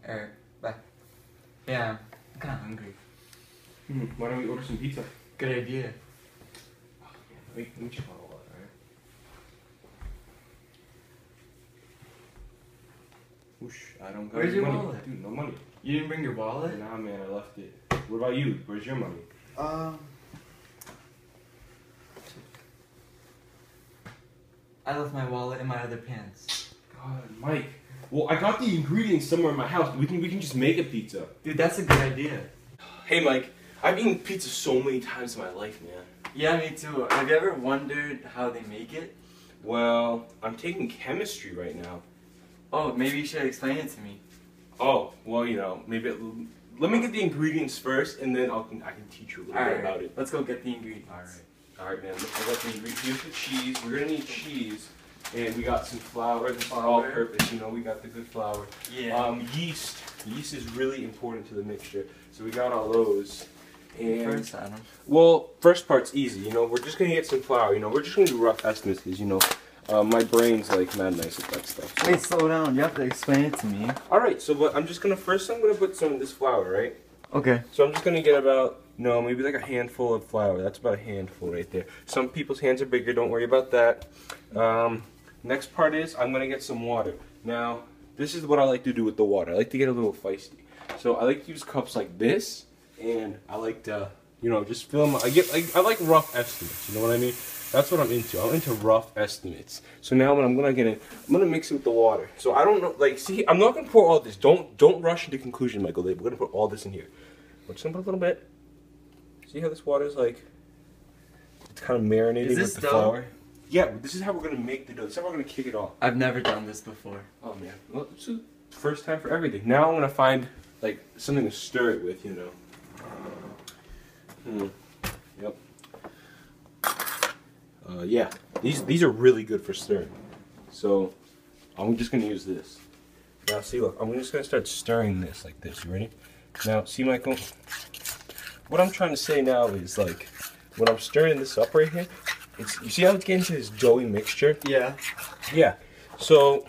Or, but, yeah, I'm kind of hungry. Why don't we order some pizza? Good idea. Let me check my wallet, alright? Whoosh, I don't got Where's your money. wallet? Dude, no money. You didn't bring your wallet? Nah, man, I left it. What about you? Where's your money? I left my wallet in my other pants. God, Mike. Well, I got the ingredients somewhere in my house. We can just make a pizza. Dude, that's a good idea. Hey, Mike. I've eaten pizza so many times in my life, man. Yeah, me too. Have you ever wondered how they make it? Well, I'm taking chemistry right now. Oh, maybe you should explain it to me. Oh, well, you know, maybe let me get the ingredients first, and then I can teach you a little bit about it. Let's go get the ingredients. Alright, man. I got the ingredients. Here's the cheese. We're gonna need cheese, and we got some flour. This is all-purpose. You know, we got the good flour. Yeah. Yeast. Yeast is really important to the mixture, so we got all those. And First, Adam. well, first part's easy. You know, we're just gonna get some flour. You know, we're just gonna do rough estimates because you know, my brain's like mad nice with that stuff. So. Wait, slow down. You have to explain it to me. All right. So, what I'm gonna put some of this flour, right? Okay. So I'm just gonna get about, maybe like a handful of flour. That's about a handful right there. Some people's hands are bigger. Don't worry about that. Next part is I'm gonna get some water. Now, this is what I like to do with the water. I like to get a little feisty. So I like to use cups like this. And I like to, just fill them. I like rough estimates. You know what I mean? That's what I'm into. I'm into rough estimates. So now what I'm gonna get in, I'm gonna mix it with the water. So I don't know, see, I'm not gonna pour all this. Don't rush into conclusion, Michael. We're gonna put all this in here. We're just gonna put a little bit. See how this water is like? It's kind of marinating with the flour. Yeah, this is how we're gonna make the dough. This is how we're gonna kick it off. I've never done this before. Oh man, well, it's the first time for everything. Now I'm gonna find like something to stir it with, Yep. Yeah, these are really good for stirring. So I'm just gonna use this. Now see, look, I'm just gonna start stirring this like this. You ready? Now see, Michael. What I'm trying to say now is like, when I'm stirring this up right here, you see how it's getting to this doughy mixture? Yeah. Yeah. So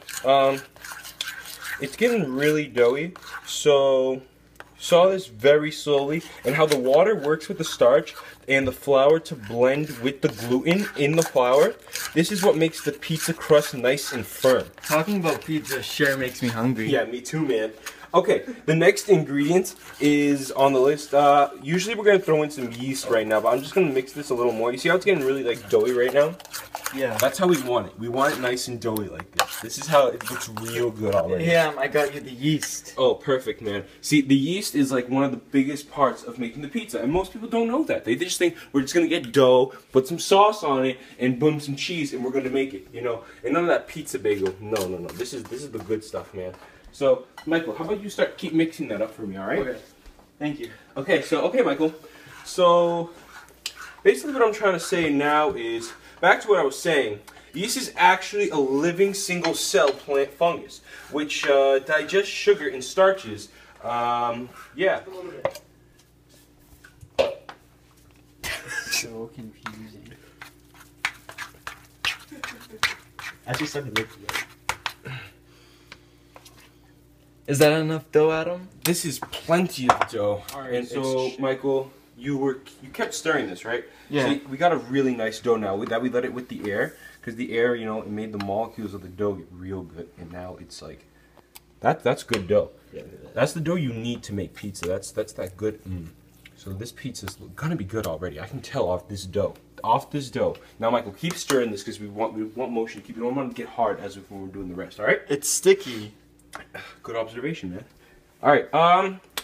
it's getting really doughy. So saw this very slowly, and how the water works with the starch and the flour to blend with the gluten in the flour. This is what makes the pizza crust nice and firm. Talking about pizza sure makes me hungry. Yeah, me too, man. Okay, the next ingredient is on the list. Usually we're gonna throw in some yeast right now, but I'm just gonna mix this a little more. You see how it's getting really like doughy right now? Yeah. That's how we want it. We want it nice and doughy like this. This is how it looks real good already. Yeah, I got you the yeast. Oh, perfect, man. See, the yeast is like one of the biggest parts of making the pizza, and most people don't know that. They just think we're just gonna get dough, put some sauce on it, and boom, some cheese, and we're gonna make it, And none of that pizza bagel. No. This is the good stuff, man. So, Michael, how about you keep mixing that up for me, all right? Okay. Thank you. Okay, Michael. So, basically what I'm trying to say now is, back to what I was saying, yeast is actually a living single-cell plant fungus, which digests sugar and starches. Yeah. So confusing. Actually starting to make it. Is that enough dough, Adam? This is plenty of dough. Alright, and so, Michael, you kept stirring this, right? Yeah. See, we got a really nice dough now. We let it with the air, because the air, it made the molecules of the dough get real good. And now it's like, that's good dough. Yeah, That's the dough you need to make pizza. That's that good. So this pizza's gonna be good already. I can tell off this dough. Now, Michael, keep stirring this because we want motion. We don't want it to get hard as if we were doing the rest. All right? It's sticky. Good observation, man. All right.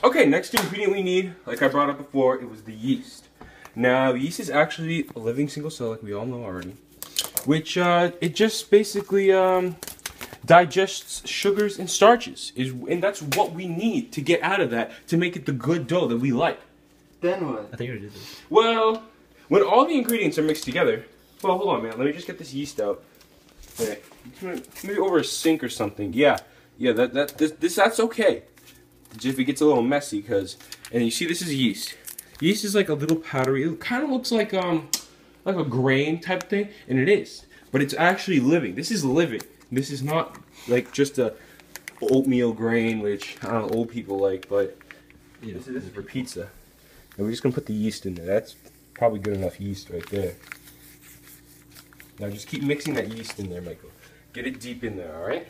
Okay. Next ingredient we need, like I brought up before, it was the yeast. Now, yeast is actually a living single cell, like we all know already, which it just basically digests sugars and starches, and that's what we need to get out of that to make it the good dough that we like. Then what? I think you already did this. Well, when all the ingredients are mixed together, well, hold on, man. Let me just get this yeast out. Okay, maybe over a sink or something. Yeah, that's okay. If it gets a little messy, and you see, this is yeast. Yeast is like a little powdery. It kind of looks like a grain type thing, and it is, but it's actually living. This is living. This is not like just a oatmeal grain, which I don't know, old people like, but this is for pizza. And we're just gonna put the yeast in there. That's probably good enough yeast right there. Now just keep mixing that yeast in there, Michael. Get it deep in there, all right?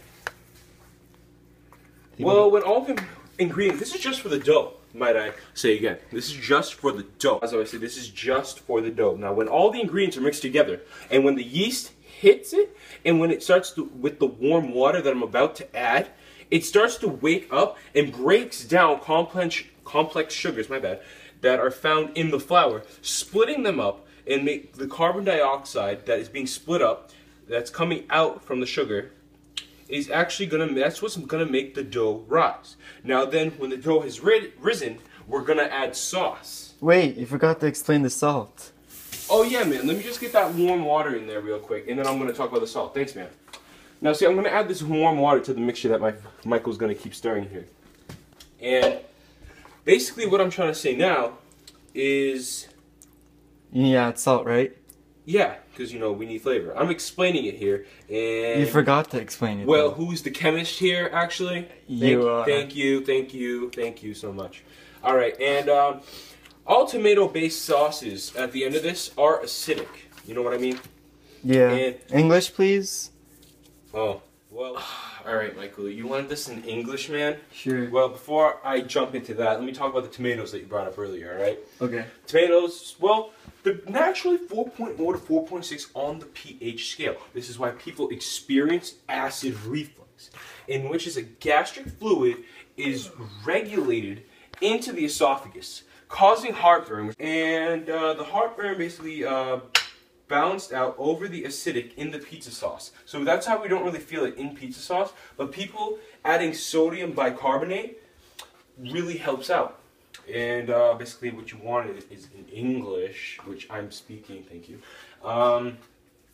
Well, when all the ingredients, this is just for the dough, might I say again. This is just for the dough. As I said, this is just for the dough. Now, when all the ingredients are mixed together, and when the yeast hits it, and when it starts to, with the warm water that I'm about to add, it starts to wake up and breaks down complex sugars, my bad, that are found in the flour, splitting them up and make the carbon dioxide that is being split up, that's coming out from the sugar, is actually that's what's gonna make the dough rise. Now then, when the dough has risen, we're gonna add sauce. Wait, you forgot to explain the salt. Oh yeah, man, let me just get that warm water in there real quick, and then I'm gonna talk about the salt. Thanks, man. Now see, I'm gonna add this warm water to the mixture that Michael's gonna keep stirring here. And basically what I'm trying to say now is... Yeah, it's salt, right? Yeah, because, you know, we need flavor. I'm explaining it here, and... You forgot to explain it. Well, though. who's the chemist here, actually? You are. Thank you so much. Alright, and all tomato-based sauces at the end of this are acidic. You know what I mean? Yeah. And... English, please? Oh, well... Alright, Michael, you wanted this in English, man? Sure. Well, before I jump into that, let me talk about the tomatoes that you brought up earlier, alright? Okay. Tomatoes, well, they're naturally 4.0 to 4.6 on the pH scale. This is why people experience acid reflux, in which is a gastric fluid is regulated into the esophagus, causing heartburn. And the heartburn basically balanced out over the acidic in the pizza sauce. So that's how we don't really feel it in pizza sauce, but people adding sodium bicarbonate really helps out. And basically what you wanted is in English, which I'm speaking, thank you.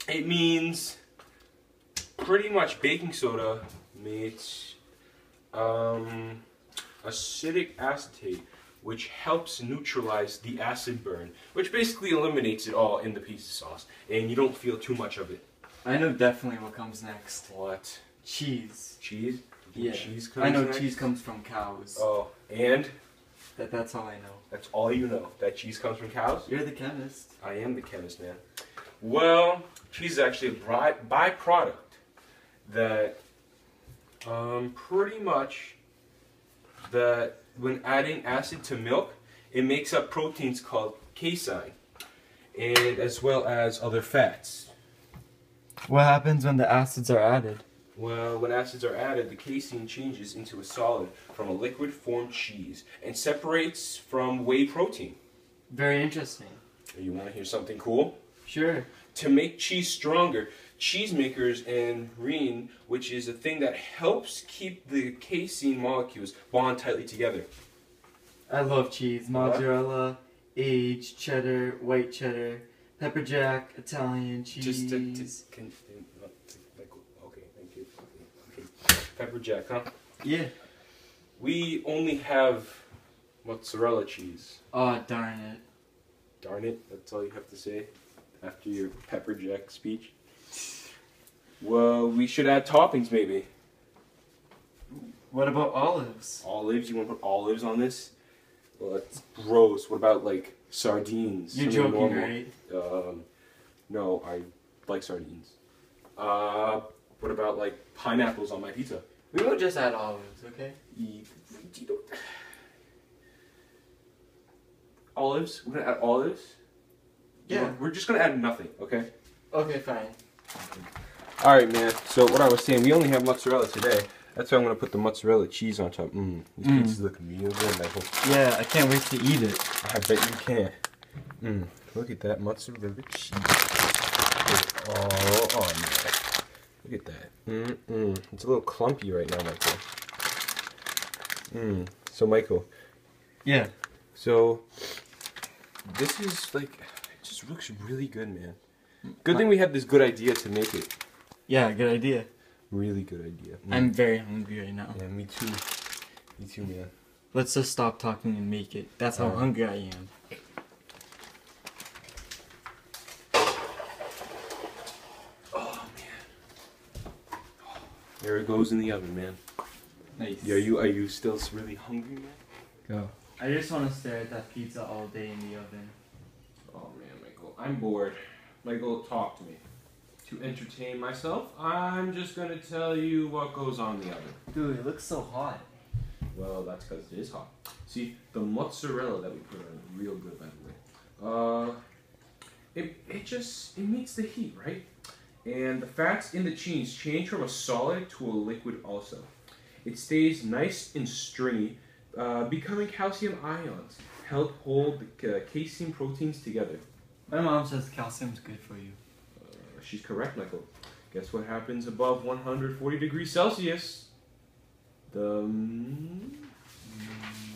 It means pretty much baking soda meets acidic acetate, which helps neutralize the acid burn, which basically eliminates it all in the pizza sauce, and you don't feel too much of it. I know definitely what comes next. What? Cheese. Cheese? Yeah. Cheese comes I know next? cheese comes from cows. Oh, and? That's all I know. That's all you know, that cheese comes from cows? You're the chemist. I am the chemist, man. Well, cheese is actually a byproduct that pretty much that when adding acid to milk, it makes up proteins called casein, and as well as other fats. What happens when the acids are added? Well, when acids are added, the casein changes into a solid from a liquid formed cheese and separates from whey protein. Very interesting. You want to hear something cool? Sure. To make cheese stronger, cheesemakers and rein, which is a thing that helps keep the casein molecules bond tightly together. I love cheese. Mozzarella, aged, cheddar, white cheddar, pepper jack, Italian cheese. Okay, thank you. Okay. Pepper jack, huh? Yeah. We only have mozzarella cheese. Oh, darn it. Darn it, that's all you have to say after your pepper jack speech? Well, we should add toppings maybe. What about olives? Olives? You want to put olives on this? Well, that's gross. What about like sardines? You're Something joking, normal. right? No, I like sardines. What about like pineapples on my pizza? We will just add olives, okay? Olives? We're gonna add olives? Yeah. We're just gonna add nothing, okay? Okay, fine. Alright, man. So what I was saying, we only have mozzarella today. That's why I'm gonna put the mozzarella cheese on top. This pizza's looking real good, Michael. Yeah, I can't wait to eat it. I bet you can. Look at that mozzarella cheese. It's all on there. Look at that. It's a little clumpy right now, Michael. So, Michael. Yeah. So, this is like, it just looks really good, man. Good thing we had this good idea to make it. Yeah, good idea. Really good idea. I'm very hungry right now. Yeah, me too. Me too, man. Let's just stop talking and make it. That's how hungry I am. Oh, man. There it goes in the oven, man. Nice. Yeah, are you still really hungry, man? Go. I just want to stare at that pizza all day in the oven. Oh man, Michael, I'm bored. Michael, talk to me. To entertain myself, I'm just gonna tell you what goes on in the oven. Dude, it looks so hot. Well, that's because it is hot. See, the mozzarella that we put on is real good, by the way. It meets the heat, right? And the fats in the cheese change from a solid to a liquid also. It stays nice and stringy, becoming calcium ions, help hold the casein proteins together. My mom says calcium's good for you. She's correct, Michael. Guess what happens above 140 degrees Celsius? The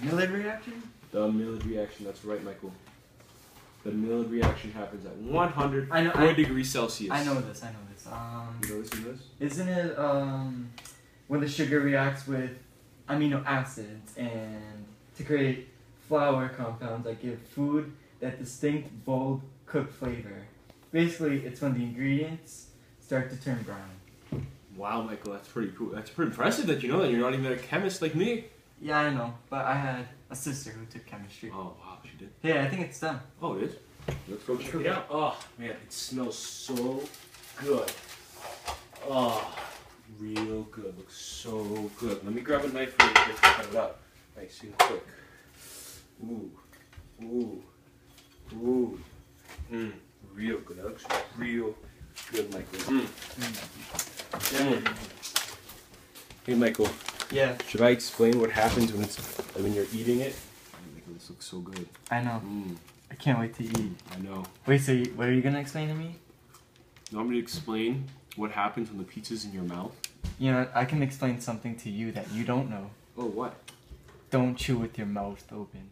Maillard reaction? The Maillard reaction, that's right, Michael. The Maillard reaction happens at 104 degrees Celsius. I know this. You know this? Isn't it when the sugar reacts with amino acids and to create flour compounds that give food that distinct, bold, cooked flavor? Basically, it's when the ingredients start to turn brown. Wow, Michael, that's pretty cool. That's pretty impressive that you know that. You're not even a chemist like me. Yeah, I know, but I had a sister who took chemistry. Oh, wow, she did. Yeah, I think it's done. Oh, it is? Let's go check it out. Oh, man, it smells so good. Oh, real good. Looks so good. Let me grab a knife really quick to cut it up. Nice and quick. Ooh. Ooh. Ooh. Mmm. Real good. That looks real good, Michael. Hey, Michael. Yeah. Should I explain what happens when you're eating it? Michael, this looks so good. I know. I can't wait to eat. I know. Wait, so what are you gonna explain to me? You want me to explain what happens when the pizza's in your mouth? You know, I can explain something to you that you don't know. Oh, what? Don't chew with your mouth open.